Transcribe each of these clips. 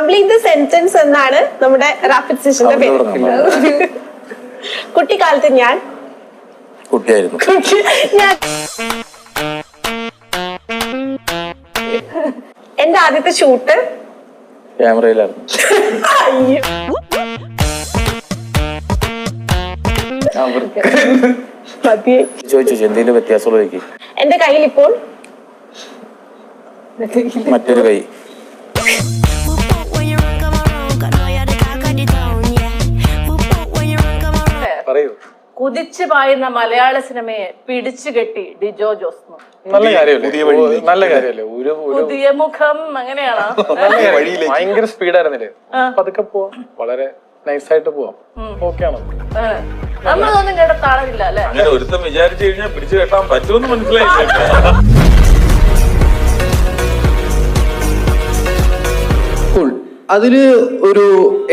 Complete the sentence എന്നാണ് നമ്മുടെ rapid സെഷന്റെ പേര്. കുട്ടിക്കാലത്ത് ഞാൻ കുട്ടിയായിരുന്നു. എന്റെ ആദ്യത്തെ ഷൂട്ട് ക്യാമറയിലായിരുന്നു. ചോദിച്ചു എന്തെങ്കിലും വ്യത്യാസമുള്ള എന്റെ കയ്യിൽ ഇപ്പോൾ മറ്റൊരു കൈ. പറയൂ. കുതിച്ചു പായുന്ന മലയാള സിനിമയെ പിടിച്ചു കെട്ടി ഡിജോ ജോസ്. നല്ല കാര്യമല്ലേ, നല്ല കാര്യമല്ലേ. ഒരു പുതിയ മുഖം അങ്ങനെയാണോ? ഭയങ്കര സ്പീഡായിരുന്നില്ലേ, പതുക്കെ പോവാം, വളരെ നൈസായിട്ട് പോവാം. ഓക്കെ ആണോ? നമ്മളൊന്നും കേട്ട താളമില്ല അല്ലെ. അങ്ങനെ ഒരുത്തം വിചാരിച്ചു കഴിഞ്ഞാൽ പിടിച്ചു കെട്ടാൻ പറ്റുമെന്ന് മനസ്സിലായില്ല. അതില് ഒരു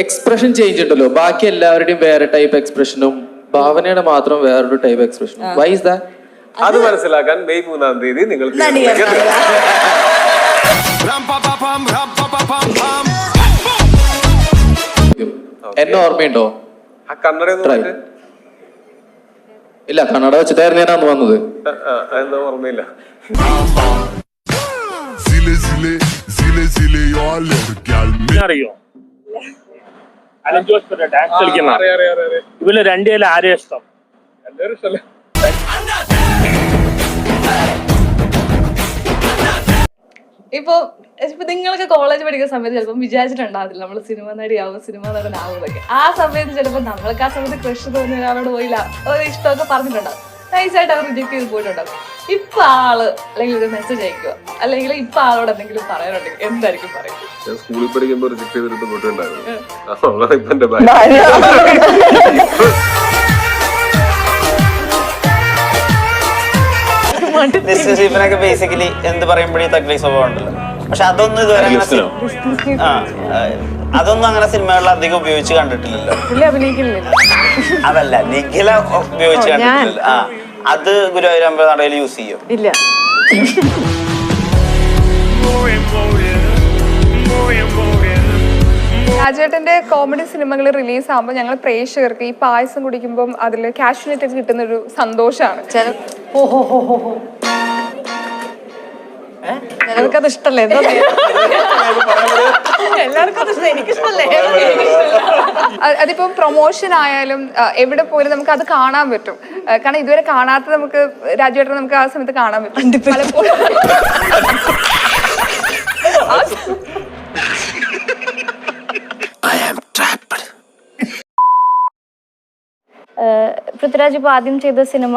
എക്സ്പ്രഷൻ ചേഞ്ച് ഉണ്ടല്ലോ, ബാക്കി എല്ലാവരുടെയും വേറെ ടൈപ്പ് എക്സ്പ്രഷനും ഭാവനയുടെ മാത്രം വേറൊരു ടൈപ്പ് എക്സ്പ്രഷനും. Why is that? അത് മനസ്സിലാക്കാൻ മെയ് 3-ാം തീയതി നിങ്ങൾ എന്നെ ഓർമ്മയുണ്ടോ? ആ കണ്ണട ഇല്ല, കണ്ണട വെച്ചിട്ടായിരുന്നു ഞാൻ അന്ന് വന്നത്. എന്താ ഓർമ്മയില്ല. അറിയോ അലൻ ജോസ് ഡാൻസ് കളിക്കുന്ന ഇവര് രണ്ടുപേരും ആരെയും ഇഷ്ടം? ഇപ്പൊ നിങ്ങളൊക്കെ കോളേജ് പഠിക്കുന്ന സമയത്ത് ചിലപ്പോൾ വിചാരിച്ചിട്ടുണ്ടാവില്ല നമ്മൾ സിനിമ നടിയാവും, സിനിമ നടനാവുന്നൊക്കെ. ആ സമയത്ത് ചിലപ്പോൾ നമ്മൾക്ക് ആ സമയത്ത് ക്രഷ് തോന്നിയ ഒരാളോട് പോയില്ല ഒരു ഇഷ്ടമൊക്കെ പറഞ്ഞിട്ടുണ്ടാവും, നൈസായിട്ട് അവർ റിജക്ട് ചെയ്ത് പോയിട്ടുണ്ടാവും. ഇപ്പൊ ആള് അല്ലെങ്കിൽ ഒരു മെസ്സേജ് അയക്കുക അല്ലെങ്കിൽ ഇപ്പൊ ആളോട് എന്തെങ്കിലും പറയാനുണ്ടെങ്കിൽ എന്തായിരിക്കും പറയുന്നത്? ഞാൻ സ്കൂളിൽ പഠിക്കുമ്പോൾ റിജക്ട് ചെയ്തിട്ട് പോയിട്ടുണ്ടായിരുന്നു. ബേസിക്കലി എന്ത് പറയുമ്പോഴേ തക്ലീ സ്വഭാവം ഉണ്ടല്ലോ. പക്ഷെ അതൊന്നും ഇതുവരെ അതൊന്നും അങ്ങനെ സിനിമകളിൽ അധികം ഉപയോഗിച്ച് കണ്ടിട്ടില്ലല്ലോ. അതല്ല, നിഖില ഉപയോഗിച്ച് കണ്ടിട്ടില്ലല്ലോ. അത് ഗുരുവായൂരമ്പല നടയിൽ യൂസ് ചെയ്യും. ഇല്ല. രാജേട്ടന്റെ കോമഡി സിനിമകൾ റിലീസ് ആകുമ്പോൾ ഞങ്ങൾ പ്രേക്ഷകർക്ക് ഈ പായസം കുടിക്കുമ്പോൾ അതിൽ കാഷ്യൂനട്ട് കിട്ടുന്ന ഒരു സന്തോഷമാണ്. ഞങ്ങൾക്കത് ഇഷ്ടല്ലേ? എല്ലാവർക്കും അത് ഇഷ്ടം, എനിക്കിഷ്ടല്ലേ? അതിപ്പം പ്രൊമോഷൻ ആയാലും എവിടെ പോലും നമുക്ക് അത് കാണാൻ പറ്റും. കാരണം ഇതുവരെ കാണാത്ത നമുക്ക് രാജുവേട്ടനെ നമുക്ക് ആ സമയത്ത് കാണാൻ പറ്റും പലപ്പോഴും. പൃഥ്വിരാജ് ഇപ്പോൾ ആദ്യം ചെയ്ത സിനിമ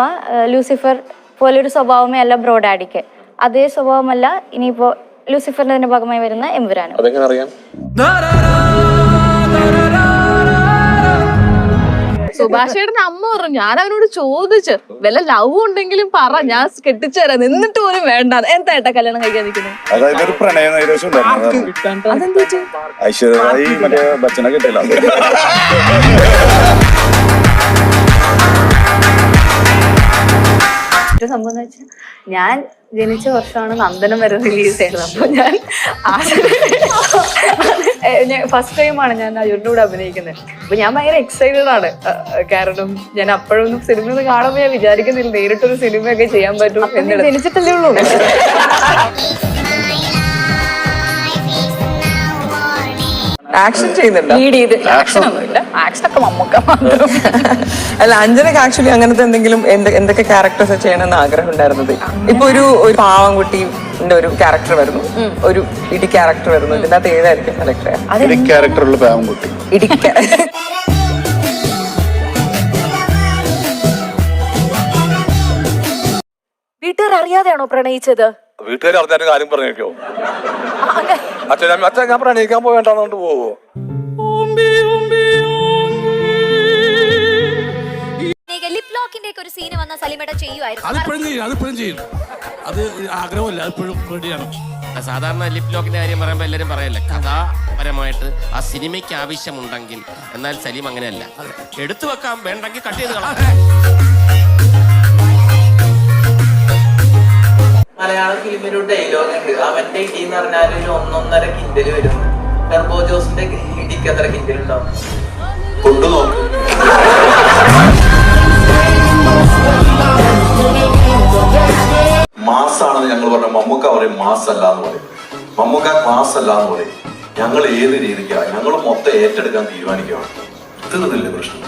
ലൂസിഫർ പോലൊരു സ്വഭാവമേ അല്ല ബ്രോ ഡാഡിക്ക്. അതേ സ്വഭാവമല്ല ഇനിയിപ്പോ ലൂസിഫറിന്റെ തന്നെ ഭാഗമായി വരുന്ന എമ്പുരാനും. അതെങ്ങനെ അറിയാം? സുഭാഷേട്ടൻ അമ്മ പറഞ്ഞു, ഞാൻ അവനോട് ചോദിച്ചു വല്ല ലവ് ഉണ്ടെങ്കിലും പറ, ഞാൻ കെട്ടിച്ചു തരാം, എന്നിട്ട് പോലും വേണ്ട. എന്താ ഏട്ടാ കല്യാണം കഴിക്കാൻ നിൽക്കുന്നത്? അതായത് ഒരു പ്രണയ നൈരാശ്യം ഐശ്വര്യ മറ്റേ ബച്ചനെ കിട്ടില്ല. സംഭവം എന്ന് വെച്ചാൽ ഞാൻ ജനിച്ച വർഷമാണ് നന്ദനം വരെ റിലീസ് ചെയ്തത്. അപ്പൊ ഞാൻ ഫസ്റ്റ് ടൈമാണ് ഞാൻ അയ്യൂരിന്റെ കൂടെ അഭിനയിക്കുന്നത്. അപ്പൊ ഞാൻ ഭയങ്കര എക്സൈറ്റഡ് ആണ്. കാരണം ഞാൻ അപ്പോഴൊന്നും സിനിമ കാണുമ്പോൾ ഞാൻ വിചാരിക്കുന്നില്ല നേരിട്ടൊരു സിനിമയൊക്കെ ചെയ്യാൻ പറ്റും. ജനിച്ചിട്ടല്ലേ ഉള്ളൂ. ആക്ഷൻ ചെയ്യുന്നുണ്ട്. ആക്ഷൻ ഒന്നുമില്ല, ആക്ഷൻ ഒക്കെ മമ്മൂക്ക മാത്രം. അല്ല, അഞ്ജനക്ക് ആക്ച്വലി അങ്ങനത്തെ എന്തെങ്കിലും എന്തൊക്കെ ക്യാരക്ടേഴ്സ് ചെയ്യണമെന്ന് ആഗ്രഹം ഉണ്ടായിരുന്നത്? ഇപ്പൊ ഒരു പാവൻകുട്ടിന്റെ ഒരു ക്യാരക്ടർ വരുന്നു, ഒരു ഇടി ക്യാരക്ടർ വരുന്നു. ഇതിനകത്ത് ഏതായിരിക്കും സെലക്ട് ചെയ്യാം? ക്യാരക്ടറുള്ള പാവൻകുട്ടി. വീട്ടുകാർ അറിയാതെയാണോ പ്രണയിച്ചത്? വീട്ടുകാർ അറിഞ്ഞാലും കാര്യം പറഞ്ഞേക്കോ? അച്ഛൻ ഞാൻ പ്രണയിക്കാൻ പോവേണ്ടോണ്ട് പോവോ? ലിപ് ലോക്കിന്റെ ഒരു സീൻ വന്ന സലിമേട്ട ചെയ്യുമായിരുന്നു. അത് ആഗ്രഹമല്ല, അതിപ്പോഴും റെഡിയാണ്. സാധാരണ ലിപ് ലോക്കിന്റെ കാര്യം പറയുമ്പോൾ എല്ലാവരും പറയല്ലേ, കഥാപരമായിട്ട് ആ സിനിമയ്ക്ക് ആവശ്യമുണ്ടെങ്കിൽ. എന്നാൽ സലീം അങ്ങനെയല്ല, എടുത്തു വെക്കാം, വേണ്ടെങ്കിൽ കട്ട് ചെയ്ത് കളയാം. മലയാള ഫിലിമിൽ ഒരു ഡയലോഗ് ഉണ്ട്, അവന്റെ ഇടി എന്ന് പറഞ്ഞാൽ ഒരു 1.5 കിൻഡല് വരും. ടർബോ ജോസിന്റെ ഇടിക്ക് എത്ര കിഞ്ചിലുണ്ടാവും? കൊണ്ടുനോക്ക്. മാസാണെന്ന് ഞങ്ങൾ പറഞ്ഞ മമ്മൂക്ക പറയും മാസ് അല്ല എന്ന് പറയും, മമ്മൂക്ക ക്ലാസ് അല്ല എന്ന് പറയും. ഞങ്ങൾ ഏത് രീതിക്കാണ്? ഞങ്ങൾ മൊത്തം ഏറ്റെടുക്കാൻ തീരുമാനിക്കുകയാണ്. തീർന്നില്ല പ്രശ്നം.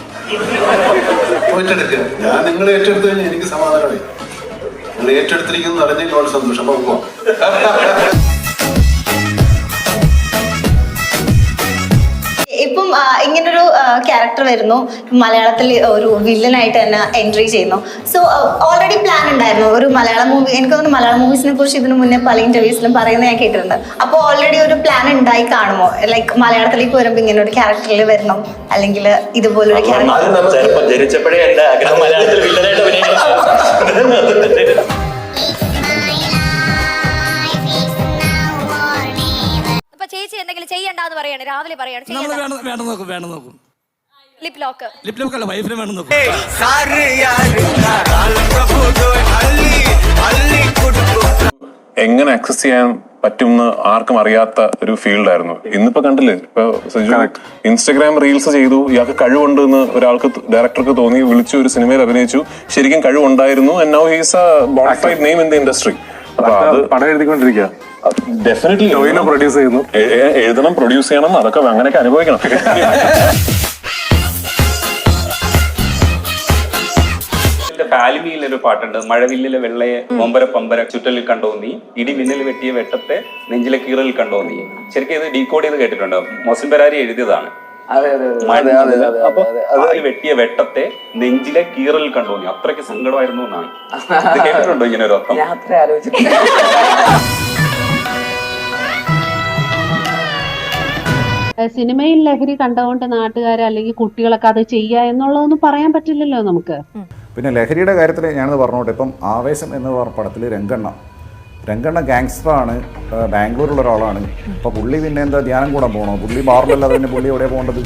ഏറ്റെടുക്കുക. ഞാൻ നിങ്ങൾ ഏറ്റെടുത്തു കഴിഞ്ഞാൽ എനിക്ക് സമാധാനമായി. നിങ്ങൾ ഏറ്റെടുത്തിരിക്കുന്നു അറിഞ്ഞെങ്കിൽ വളരെ സന്തോഷം. നോക്കുക. ഇപ്പം ഇങ്ങനൊരു ക്യാരക്ടർ വരുന്നു, മലയാളത്തിൽ ഒരു വില്ലനായിട്ട് തന്നെ എൻട്രി ചെയ്യുന്നു. സോ ഓൾറെഡി പ്ലാൻ ഉണ്ടായിരുന്നു ഒരു മലയാളം മൂവി. എനിക്ക് തോന്നുന്നു മലയാളം മൂവീസിനെ കുറിച്ച് ഇതിനു മുന്നേ പല ഇന്റർവ്യൂസിലും പറയുന്നത് ഞാൻ കേട്ടിട്ടുണ്ട്. അപ്പോൾ ഓൾറെഡി ഒരു പ്ലാൻ ഉണ്ടായി കാണുമോ? ലൈക്ക് മലയാളത്തിലേക്ക് വരുമ്പോൾ ഇങ്ങനെ ഒരു ക്യാരക്ടറിൽ വരണം, അല്ലെങ്കിൽ ഇതുപോലൊരു ക്യാരക്ടർ? ജനിച്ചപ്പോഴേ എന്റെ ആഗ്രഹം മലയാളത്തിൽ വില്ലനായിട്ട് അഭിനയിക്കണം. ചേച്ചി എന്തെങ്കിലും ചെയ്യണ്ടെന്ന് പറയാണ്, രാവിലെ പറയാണ് ലിപ് ലോക്ക് വൈഫിനെ വേണം നോക്കും. എങ്ങനെ ആക്സസ് ചെയ്യാൻ പറ്റുമെന്ന് ആർക്കും അറിയാത്ത ഒരു ഫീൽഡായിരുന്നു. ഇന്നിപ്പോ കണ്ടില്ലേ, ഇപ്പൊ ഇൻസ്റ്റഗ്രാം റീൽസ് ചെയ്തു, ഇയാൾക്ക് കഴിവുണ്ടെന്ന് ഒരാൾക്ക് ഡയറക്ടർക്ക് തോന്നി, വിളിച്ചു, ഒരു സിനിമയിൽ അഭിനയിച്ചു, ശരിക്കും കഴിവുണ്ടായിരുന്നു. And now he is a bona fide name in the industry. അപ്പൊ അത് പടം എഴുതിക്കൊണ്ടിരിക്കുക. ഡെഫിനറ്റ്ലി പ്രൊഡ്യൂസ് ചെയ്യുന്നു, എഴുതണം, പ്രൊഡ്യൂസ് ചെയ്യണം, അതൊക്കെ അങ്ങനെയൊക്കെ അനുഭവിക്കണം. കാലിമിയിലൊരു പാട്ടുണ്ട്, മഴവില്ലിലെ വെള്ളയെ ഒമ്പര പമ്പര ചുറ്റലിൽ കണ്ടോന്നി, ഇടി മിന്നൽ വെട്ടിയ വെട്ടത്തെ നെഞ്ചിലെ കീറലിൽ കണ്ടോന്നി. ശരിക്കും ഇത് ഡീകോഡ് ചെയ്ത് കേട്ടിട്ടുണ്ടോ? മൊസിൻ ബരാരി എഴുതിയതാണ്. അപ്പൊ വെട്ടിയ വെട്ടത്തെ നെഞ്ചിലെ കീറലിൽ കണ്ടോന്നി. അത്രയ്ക്ക് സങ്കടമായിരുന്നു എന്നാണ്. ഇത് കേട്ടിട്ടുണ്ടോ ഇങ്ങനെ ഒരു അർത്ഥം? സിനിമയിൽ ലഹരി കണ്ടുകൊണ്ട് നാട്ടുകാരെ അല്ലെങ്കിൽ കുട്ടികളൊക്കെ അത് ചെയ്യുക എന്നുള്ളതൊന്നും പറയാൻ പറ്റില്ലല്ലോ നമുക്ക്. പിന്നെ ലഹരിയുടെ കാര്യത്തിൽ ഞാനത് പറഞ്ഞോട്ടെ. ഇപ്പം ആവേശം എന്ന പടത്തിൽ രംഗണ്ണ ഗാങ്സ്റ്ററാണ്, ബാംഗ്ലൂരിലുള്ള ഒരാളാണ്. അപ്പോൾ പുള്ളി പിന്നെ എന്താ ധ്യാനം കൂടാൻ പോകണോ? പുള്ളി ബാറിലല്ലാതെ പിന്നെ പുള്ളി എവിടെ പോകേണ്ടത്?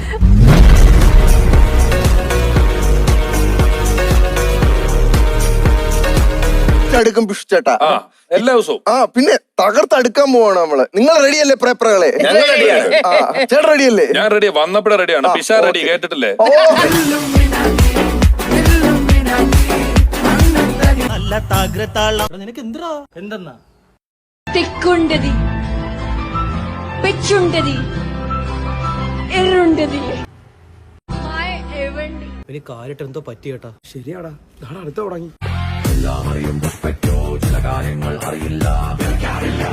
അടുക്കും പുഷ്ചേട്ടാ എല്ലാ ദിവസവും. പിന്നെ തകർത്തെടുക്കാൻ പോവാണ് നമ്മള്. നിങ്ങൾ റെഡിയല്ലേ പ്രേപ്പറുകളെ? ചേട്ടൻ റെഡിയല്ലേ? ഞാൻ റെഡി, വന്നപ്പോഴേ റെഡിയാണ്. പിഷാ റെഡി, കേട്ടിട്ടില്ലേ? നിനക്ക് എന്തിനാ എന്തെന്നാ തിക്കുണ്ടതി പെച്ചുണ്ടതി എറുണ്ടതി ഒരു കാര്യമായിട്ട് എന്തോ പറ്റി കേട്ടാ. ശരിയാടാ, നാളെ അടുത്ത തുടങ്ങി.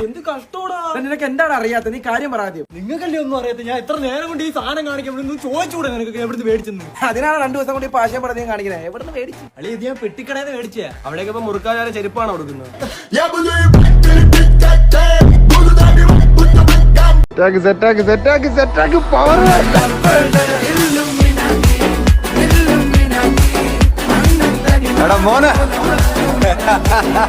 എന്ത് കഷ്ടോടാ. നിനക്ക് എന്താണ് അറിയാത്ത? നീ കാര്യം പറയാദ്യം. നിങ്ങൾക്കല്ലേ ഒന്നും അറിയാത്ത? ഞാൻ എത്ര നേരം കൊണ്ട് ഈ സാധനം കാണിക്കാൻ ചോദിച്ചുകൂടെ നിനക്ക്? എവിടുന്ന് മേടിച്ചെന്ന്? അതിനാണ് 2 ദിവസം കൊണ്ട് ഈ പാശം പറഞ്ഞ് കാണിക്കുന്നത്. എവിടുന്ന് മേടിച്ചു? അല്ലെ ഇത് ഞാൻ പെട്ടിക്കടയിൽ നിന്ന് മേടിച്ചേ. അവിടേക്ക് ഇപ്പൊ മുറുക്കാതെ ചെരുപ്പാണ് കൊടുക്കുന്നത്. മോനെ